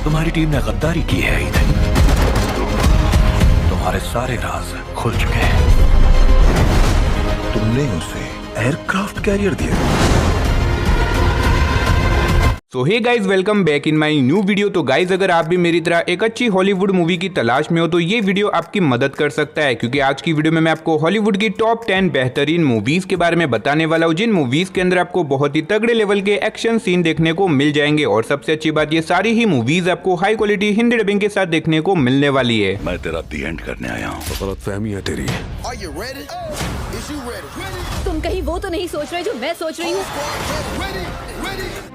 तुम्हारी टीम ने गद्दारी की है ईथन। तुम्हारे सारे राज खुल चुके हैं। तुमने उसे एयरक्राफ्ट कैरियर दिया। So hey guys, welcome back in my new video. तो गाइज, अगर आप भी मेरी तरह एक अच्छी हॉलीवुड मूवी की तलाश में हो तो ये वीडियो आपकी मदद कर सकता है, क्योंकि आज की वीडियो में मैं आपको हॉलीवुड की टॉप 10 बेहतरीन मूवीज के बारे में बताने वाला हूँ, जिन मूवीज के अंदर आपको बहुत ही तगड़े लेवल के एक्शन सीन देखने को मिल जाएंगे। और सबसे अच्छी बात, ये सारी ही मूवीज आपको हाई क्वालिटी हिंदी डबिंग के साथ देखने को मिलने वाली है। मैं तेरा दी एंड करने आया हूँ। गलतफहमी है तेरी। तुम कहीं वो तो नहीं सोच रहे जो मैं सोच रही हूँ।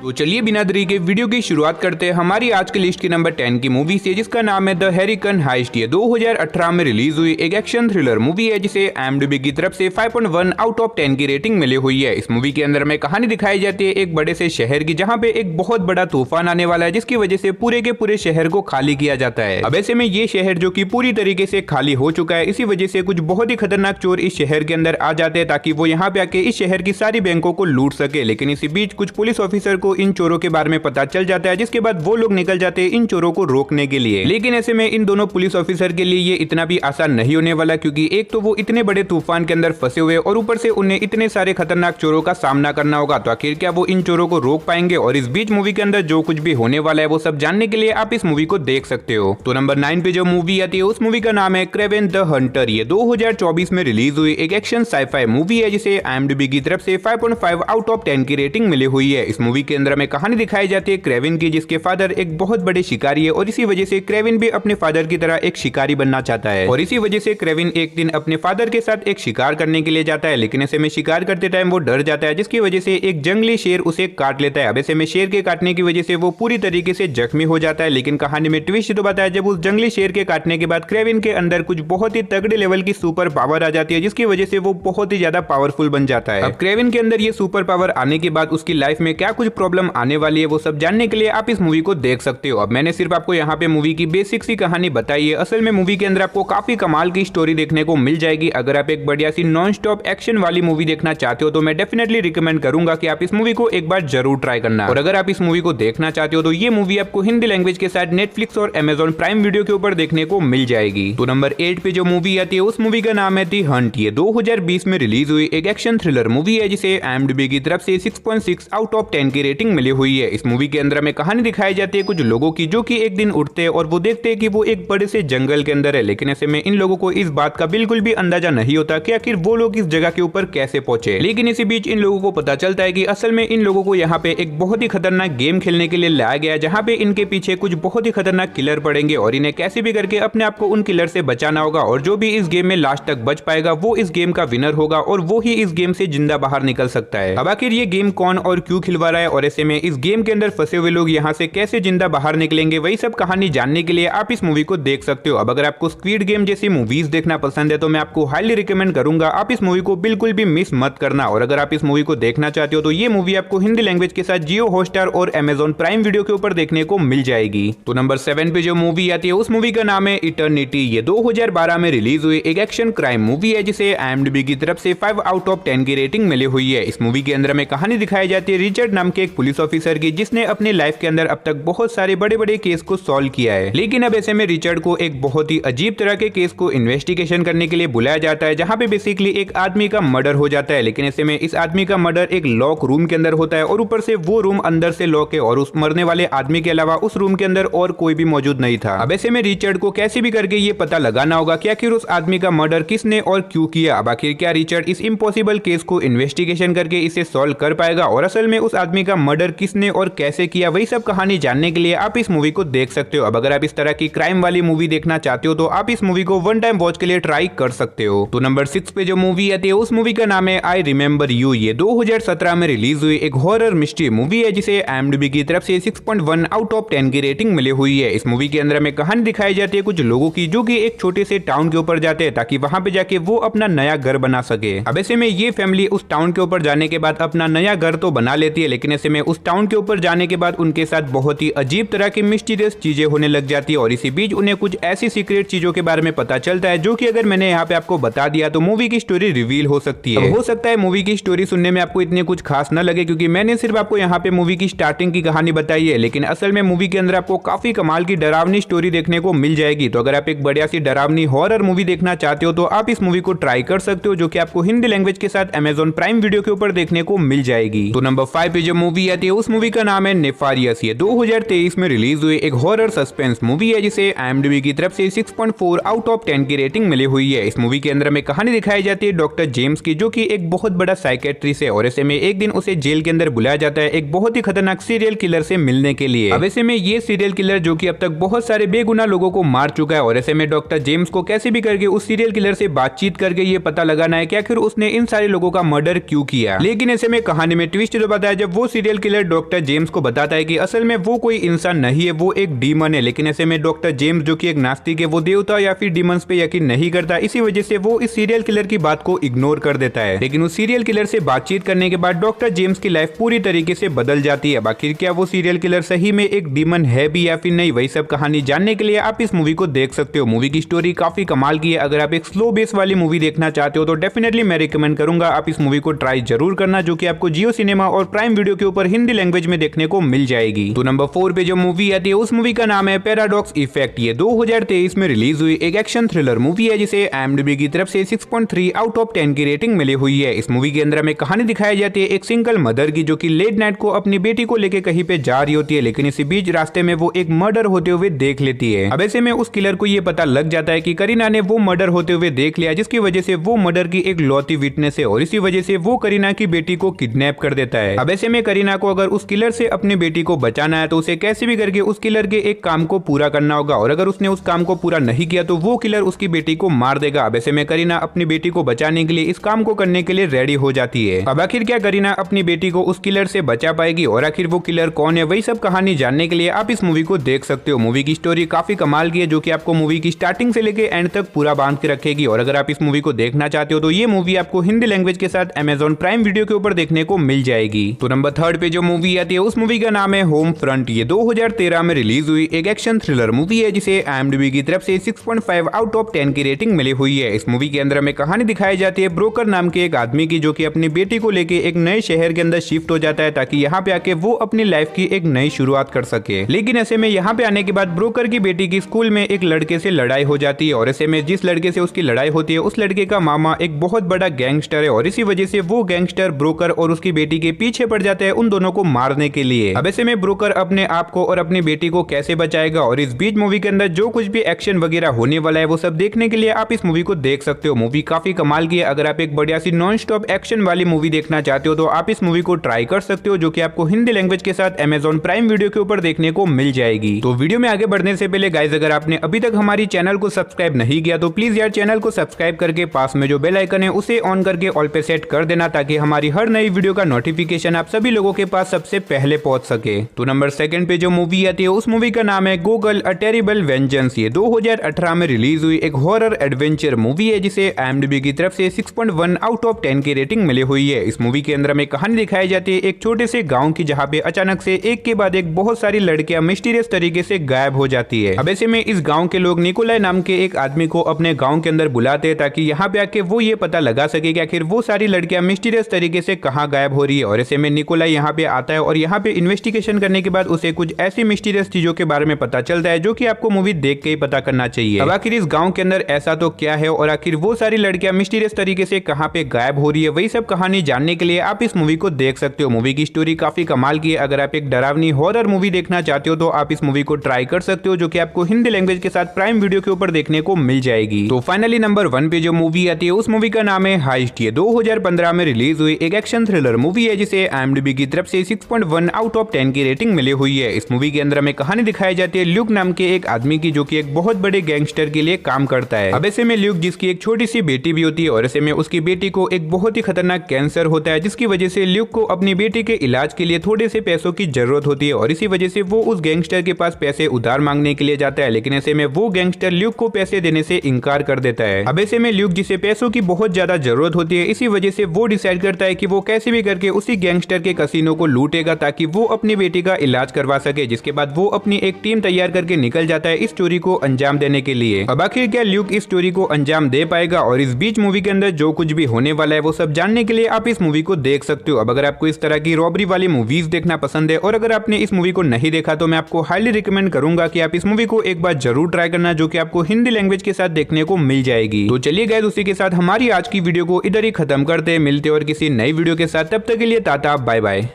तो चलिए बिना देरी के वीडियो की शुरुआत करते हैं हमारी आज की लिस्ट की नंबर 10 की मूवी से, जिसका नाम है द हरिकेन हाइस्ट। ये 2018 में रिलीज हुई एक एक्शन थ्रिलर मूवी है, जिसे IMDb की तरफ से 5.1 आउट ऑफ 10 की रेटिंग मिली हुई है। इस मूवी के अंदर में कहानी दिखाई जाती है एक बड़े से शहर की, जहाँ पे एक बहुत बड़ा तूफान आने वाला है, जिसकी वजह से पूरे के पूरे शहर को खाली किया जाता है। अब ऐसे में ये शहर जो कि पूरी तरीके से खाली हो चुका है, इसी वजह से कुछ बहुत ही खतरनाक चोर इस शहर के अंदर आ जाते हैं, ताकि वो यहाँ पे आके इस शहर की सारी बैंकों को लूट सके। लेकिन इसी बीच कुछ पुलिस ऑफिसर को इन चोरों के बारे में पता चल जाता है, जिसके बाद वो लोग निकल जाते हैं इन चोरों को रोकने के लिए। लेकिन ऐसे में इन दोनों पुलिस ऑफिसर के लिए ये इतना भी आसान नहीं होने वाला, क्योंकि एक तो वो इतने बड़े तूफान के अंदर फंसे हुए और ऊपर से उन्हें इतने सारे खतरनाक चोरों का सामना करना होगा। तो आखिर क्या वो इन चोरों को रोक पाएंगे? और इस बीच मूवी के अंदर जो कुछ भी होने वाला है वो सब जानने के लिए आप इस मूवी को देख सकते हो। तो नंबर 9 पे जो मूवी आती है उस मूवी का नाम है क्रेवेन द हंटर। ये 2024 में रिलीज हुई एक एक्शन साइफाई मूवी है, जिसे IMDb की तरफ से 5.5 आउट ऑफ 10 की रेटिंग मिली हुई है। इस मूवी के अंदर में कहानी दिखाई जाती है क्रेविन की, जिसके फादर एक बहुत बड़े शिकारी है, और इसी वजह से क्रेविन भी अपने फादर की तरह एक शिकारी बनना चाहता है। और इसी वजह से क्रेविन एक दिन अपने फादर के साथ एक शिकार करने के लिए जाता है, लेकिन ऐसे में शिकार करते टाइम वो डर जाता है, जिसकी वजह से एक जंगली शेर उसे काट लेता है। अब ऐसे में शेर के काटने की वजह से वो पूरी तरीके से जख्मी हो जाता है। लेकिन कहानी में ट्विस्ट तो बताया, जब उस जंगली शेर के काटने के बाद क्रेविन के अंदर कुछ बहुत ही तगड़े लेवल की सुपर पावर आ जाती है, जिसकी वजह से वो बहुत ही ज्यादा पावरफुल बन जाता है। अब क्रेविन के अंदर ये सुपर पावर आने के बाद उसकी लाइफ में क्या कुछ प्रॉब्लम आने वाली है, वो सब जानने के लिए आप इस मूवी को देख सकते हो। अब मैंने सिर्फ आपको यहाँ पे मूवी की बेसिक सी कहानी बताई है। असल में मूवी के अंदर आपको काफी कमाल की स्टोरी देखने को मिल जाएगी। अगर आप एक बढ़िया सी नॉन स्टॉप एक्शन वाली मूवी देखना चाहते हो तो मैं डेफिनेटली रिकमेंड करूंगा कि आप इस मूवी को एक बार जरूर ट्राई करना। और अगर आप इस मूवी को देखना चाहते हो तो ये मूवी आपको हिंदी लैंग्वेज के साथ नेटफ्लिक्स और Amazon प्राइम वीडियो के ऊपर देखने को मिल जाएगी। तो नंबर 8 पे जो मूवी आती है उस मूवी का नाम है दी हंट। ये 2020 में रिलीज हुई एक एक्शन थ्रिलर मूवी है, जिसे IMDb की तरफ से 6.6 आउट ऑफ 10 की रेटिंग मिली हुई है। इस मूवी के अंदर में कहानी दिखाई जाती है कुछ लोगों की, जो कि एक दिन उठते हैं और वो देखते हैं कि वो एक बड़े से जंगल के अंदर है। लेकिन ऐसे में इन लोगों को इस बात का बिल्कुल भी अंदाजा नहीं होता कि आखिर वो लोग इस जगह के ऊपर कैसे पहुंचे। लेकिन इसी बीच इन लोगों को पता चलता है कि असल में इन लोगों को यहाँ पे एक बहुत ही खतरनाक गेम खेलने के लिए लाया गया है, जहाँ पे इनके पीछे कुछ बहुत ही खतरनाक किलर पड़ेंगे और इन्हें कैसे भी करके अपने आप को उन किलर से बचाना होगा। और जो भी इस गेम में लास्ट तक बच पाएगा वो इस गेम का विनर होगा, और वो ही इस गेम से जिंदा बाहर निकल सकता है। अब आखिर ये गेम कौन और क्यों खिलवा रहा है, और ऐसे में इस गेम के अंदर फंसे हुए लोग यहाँ से कैसे जिंदा बाहर निकलेंगे, वही सब कहानी जानने के लिए आप इस मूवी को देख सकते हो। अब अगर आपको स्क्विड गेम जैसी मूवीज देखना पसंद है तो मैं आपको हाईली रिकमेंड करूंगा आप इस मूवी को बिल्कुल भी मिस मत करना। और अगर आप इस मूवी को देखना चाहते हो तो ये मूवी आपको हिंदी लैंग्वेज के साथ जियो हॉटस्टार और Amazon प्राइम वीडियो के ऊपर देखने को मिल जाएगी। तो नंबर 7 पे जो मूवी आती है उस मूवी का नाम है इटर्निटी। ये 2012 में रिलीज हुई एक एक्शन क्राइम मूवी है, जिसे IMDb की तरफ से 5 आउट ऑफ 10 की रेटिंग मिली हुई है। इस मूवी के अंदर में कहानी दिखाई जाती है रिचर्ड नाम के एक पुलिस ऑफिसर की, जिसने अपने लाइफ के अंदर अब तक बहुत सारे बड़े बड़े केस को सॉल्व किया है। लेकिन अब ऐसे में रिचर्ड को एक बहुत ही अजीब तरह के केस को इन्वेस्टिगेशन करने के लिए बुलाया जाता है, जहाँ पे बेसिकली एक आदमी का मर्डर हो जाता है। लेकिन ऐसे में इस आदमी का मर्डर एक लॉक रूम के अंदर होता है, और ऊपर से वो रूम अंदर से लॉक है, और उस मरने वाले आदमी के अलावा उस रूम के अंदर और कोई भी मौजूद नहीं था। अब ऐसे में रिचर्ड को कैसे भी करके ये पता लगाना होगा कि आखिर उस आदमी का मर्डर किसने और क्यों किया। अब आखिर क्या रिचर्ड इस इम्पॉसिबल केस को इन्वेस्टिगेशन करके इसे सॉल्व कर पाएगा, और असल में उस आदमी का मर्डर किसने और कैसे किया, वही सब कहानी जानने के लिए आप इस मूवी को देख सकते हो। अब अगर आप इस तरह की क्राइम वाली मूवी देखना चाहते हो तो आप इस मूवी को वन टाइम वॉच के लिए ट्राई कर सकते हो। तो नंबर 6 पे जो मूवी आती है उस मूवी का नाम है आई रिमेंबर यू। ये 2017 में रिलीज हुई एक हॉरर मिस्ट्री मूवी है, जिसे IMDb की तरफ से 6.1 आउट ऑफ 10 की रेटिंग मिली हुई है। इस मूवी के अंदर में कहानी दिखाई जाती है कुछ लोगों की, जो कि एक छोटे से टाउन के ऊपर जाते हैं ताकि वहां पे जाके वो अपना नया घर बना सके। अब ऐसे में ये फैमिली उस टाउन के ऊपर जाने के बाद अपना नया घर तो बना लेती है, लेकिन ऐसे में उस टाउन के ऊपर जाने के बाद उनके साथ बहुत ही अजीब तरह की मिस्टीरियस चीजें होने लग जाती है और इसी बीच उन्हें कुछ ऐसी सीक्रेट चीजों के बारे में पता चलता है जो कि अगर मैंने यहाँ पे आपको बता दिया तो मूवी की स्टोरी रिवील हो सकती है। हो सकता है मूवी की स्टोरी सुनने में आपको इतनी कुछ खास न लगे क्योंकि मैंने सिर्फ आपको यहाँ पे मूवी की स्टार्टिंग की कहानी बताई है, लेकिन असल में मूवी के अंदर आपको काफी कमाल की डरावनी स्टोरी देखने को मिल जाएगी। तो अगर आप एक बढ़िया सी डरावनी हॉरर मूवी देखना चाहते हो तो आप इस मूवी को ट्राई कर सकते हो, जो कि आपको हिंदी लैंग्वेज के साथ अमेजॉन प्राइम वीडियो के ऊपर देखने को मिल जाएगी। तो नंबर 5 पे जो मूवी आती है उस मूवी का नाम है नेफारियस। ये 2023 में रिलीज हुई एक हॉरर सस्पेंस मूवी है जिसे IMDb की तरफ से 6.4 आउट ऑफ 10 की रेटिंग मिली हुई है। इस मूवी के अंदर में कहानी दिखाई जाती है डॉक्टर जेम्स की, जो कि एक बहुत बड़ा साइकेट्रिस्ट है और ऐसे में एक दिन उसे जेल के अंदर बुलाया जाता है एक बहुत ही खतरनाक सीरियल किलर से मिलने के लिए। अब ऐसे में ये सीरियल किलर जो कि अब तक बहुत सारे बेगुनाह लोगों को मार चुका है और ऐसे में डॉक्टर जेम्स को कैसे भी करके उस सीरियल किलर से बातचीत करके ये पता लगाना है कि आखिर उसने इन सारे लोगों का मर्डर क्यों किया। लेकिन ऐसे में कहानी में ट्विस्ट जो बताया जब वो सीरियल किलर डॉक्टर जेम्स को बताता है कि असल में वो कोई इंसान नहीं है, वो एक डीमन है। लेकिन ऐसे में डॉक्टर जेम्स जो कि एक नास्तिक है, वो देवता या फिर डीमंस पे यकीन नहीं करता, इसी वजह से वो इस सीरियल किलर की बात को इग्नोर कर देता है। लेकिन उस सीरियल किलर से बातचीत करने के बाद डॉक्टर जेम्स की लाइफ पूरी तरीके से बदल जाती है। आखिर क्या वो सीरियल किलर सही में एक डीमन है भी या फिर नहीं, वही सब कहानी जानने के लिए आप इस मूवी को देख सकते हो। मूवी की स्टोरी काफी कमाल की है। अगर आप एक स्लो बेस वाली मूवी देखना चाहते हो तो डेफिनेटली मैं रिकमेंड करूंगा आप इस मूवी को ट्राई जरूर करना, जो कि आपको जियो सिनेमा और प्राइम वीडियो के ऊपर हिंदी लैंग्वेज में देखने को मिल जाएगी। तो नंबर 4 पे जो मूवी आती है उस मूवी का नाम है पैराडॉक्स इफेक्ट। ये 2023 में रिलीज हुई एक एक्शन थ्रिलर मूवी है जिसे IMDb की तरफ से 6.3 आउट ऑफ 10 की रेटिंग मिली हुई है। इस मूवी के अंदर में कहानी दिखाई जाती है एक सिंगल मदर की, जो कि लेट नाइट को अपनी बेटी को लेकर कहीं पे जा रही होती है, लेकिन इसी बीच रास्ते में वो एक मर्डर होते हुए देख लेती है। अब ऐसे में उस किलर को ये पता लग जाता है कि करीना ने वो मर्डर होते हुए देख लिया, जिसकी वजह से वो मर्डर की एक लौती विटनेस है और इसी वजह से वो करीना की बेटी को किडनैप कर देता है। अब ऐसे में करीना को अगर उस किलर से अपनी बेटी को बचाना है तो उसे कैसे भी करके उस किलर के एक काम को पूरा करना होगा और अगर उसने उस काम को पूरा नहीं किया तो वो किलर उसकी बेटी को मार देगा। अब ऐसे में करीना अपनी बेटी को बचाने के लिए इस काम को करने के लिए रेडी हो जाती है। अब आखिर क्या करीना अपनी बेटी को उस किलर से बचा पाएगी और आखिर वो किलर कौन है, वही सब कहानी जानने के लिए आप इस मूवी को देख सकते हो। मूवी की स्टोरी काफी कमाल की है, जो कि आपको मूवी की स्टार्टिंग से लेके एंड तक पूरा बांध के रखेगी और अगर आप इस मूवी को देखना चाहते हो तो ये मूवी आपको हिंदी लैंग्वेज के साथ अमेजॉन प्राइम वीडियो के ऊपर देखने को मिल जाएगी। तो नंबर 3 पे जो मूवी आती है उस मूवी का नाम है होम फ्रंट। ये 2013 में रिलीज हुई एक एक्शन थ्रिलर मूवी है जिसे IMDb की तरफ से 6.5 आउट ऑफ 10 की रेटिंग मिली हुई है। इस मूवी के अंदर में कहानी दिखाई जाती है ब्रोकर नाम के एक आदमी की, जो कि अपनी बेटी को लेके एक नए शहर के अंदर शिफ्ट हो जाता है ताकि यहाँ पे आके वो अपनी लाइफ की एक नई शुरुआत कर सके। लेकिन ऐसे में यहाँ पे आने के बाद ब्रोकर की बेटी की स्कूल में एक लड़के से लड़ाई हो जाती है और ऐसे में जिस लड़के से उसकी लड़ाई होती है उस लड़के का मामा एक बहुत बड़ा गैंगस्टर है और इसी वजह से वो गैंगस्टर ब्रोकर और उसकी बेटी के पीछे पड़ जाता है उन दोनों को मारने के लिए। अब ऐसे में ब्रोकर अपने आप को और अपनी बेटी को कैसे बचाएगा और इस बीच मूवी के अंदर जो कुछ भी एक्शन वगैरह होने वाला है वो सब देखने के लिए आप इस मूवी को देख सकते हो। मूवी काफी कमाल की है। अगर आप एक बढ़िया सी नॉन स्टॉप एक्शन वाली मूवी देखना चाहते हो तो आप इस मूवी को ट्राई कर सकते हो, जो कि आपको हिंदी लैंग्वेज के साथ अमेजॉन प्राइम वीडियो के ऊपर देखने को मिल जाएगी। तो वीडियो में आगे बढ़ने से पहले गाइस, अगर आपने अभी तक हमारी चैनल को सब्सक्राइब नहीं किया तो प्लीज यार चैनल को सब्सक्राइब करके पास में जो बेल आइकन है उसे ऑन करके ऑल पे सेट कर देना, ताकि हमारी हर नई वीडियो का नोटिफिकेशन आप सभी लोगों के पास सबसे पहले पहुंच सके। तो नंबर 2 पे जो मूवी आती है उस मूवी का नाम है गोगल अ टेरिबल वेंजेंस। ये 2018 में रिलीज हुई एक हॉरर एडवेंचर मूवी है जिसे IMDb की तरफ से 6.1 आउट ऑफ 10 की रेटिंग मिली हुई है। इस मूवी के अंदर में कहानी दिखाई जाती है एक छोटे से गांव की, जहां पे अचानक से एक के बाद एक बहुत सारी लड़कियां मिस्टीरियस तरीके से गायब हो जाती है। अब ऐसे में इस गांव के लोग निकोलाई नाम के एक आदमी को अपने गांव के अंदर बुलाते हैं ताकि यहाँ पे आके वो ये पता लगा सके कि आखिर वो सारी लड़कियां मिस्टीरियस तरीके से कहाँ गायब हो रही है। और ऐसे में निकोलाई यहाँ पे आता है और यहाँ पे इन्वेस्टिगेशन करने के बाद उसे कुछ ऐसी मिस्टीरियस चीजों के बारे में पता चलता है जो कि आपको मूवी देख के ही पता करना चाहिए। अब आखिर इस गांव के अंदर ऐसा तो क्या है और आखिर वो सारी लड़कियां मिस्टीरियस तरीके से कहाँ पे गायब हो रही है, वही सब कहानी जानने के लिए आप इस मूवी को देख सकते हो। मूवी की स्टोरी काफी कमाल की है। अगर आप एक डरावनी हॉरर मूवी देखना चाहते हो तो आप इस मूवी को ट्राई कर सकते हो, जो कि आपको हिंदी लैंग्वेज के साथ प्राइम वीडियो के ऊपर देखने को मिल जाएगी। तो फाइनली नंबर 1 पे जो मूवी आती है उस मूवी का नाम है हाइस्ट। ये 2015 में रिलीज हुई एक एक्शन थ्रिलर मूवी है जिसे IMDb की तरफ से 6.1 आउट ऑफ 10 की रेटिंग मिली हुई है। इस मूवी के अंदर में कहानी दिखाई जाती है ल्यूक नाम के एक आदमी की, जो कि एक बहुत बड़े गैंगस्टर के लिए काम करता है। अब ऐसे में ल्यूक जिसकी एक छोटी सी बेटी भी होती है और ऐसे में उसकी बेटी को एक बहुत ही खतरनाक कैंसर होता है, जिसकी वजह से ल्यूक को अपनी बेटी के इलाज के लिए थोड़े से पैसों की जरूरत होती है और इसी वजह से वो उस गैंगस्टर के पास पैसे उधार मांगने के लिए जाता है। लेकिन ऐसे में वो गैंगस्टर ल्यूक को पैसे देने से इनकार कर देता है। अब ऐसे में ल्यूक जिसे पैसों की बहुत ज्यादा जरूरत होती है, इसी वजह से वो डिसाइड करता है कि वो कैसे भी करके उसी गैंगस्टर के कसिनो को लूटेगा लगेगा ताकि वो अपनी बेटी का इलाज करवा सके, जिसके बाद वो अपनी एक टीम तैयार करके निकल जाता है इस चोरी को अंजाम देने के लिए। अब आखिर क्या ल्यूक इस चोरी को अंजाम दे पाएगा और इस बीच मूवी के अंदर जो कुछ भी होने वाला है वो सब जानने के लिए आप इस मूवी को देख सकते हो। अब अगर आपको इस तरह की रॉबरी वाली मूवीज देखना पसंद है और अगर आपने इस मूवी को नहीं देखा तो मैं आपको हाईली रिकमेंड करूंगा कि आप इस मूवी को एक बार जरूर ट्राई करना, जो कि आपको हिंदी लैंग्वेज के साथ देखने को मिल जाएगी। तो चलिए गाइस, उसी के साथ हमारी आज की वीडियो को इधर ही खत्म करते हैं। मिलते और किसी नई वीडियो के साथ, तब तक के लिए टाटा बाय बाय।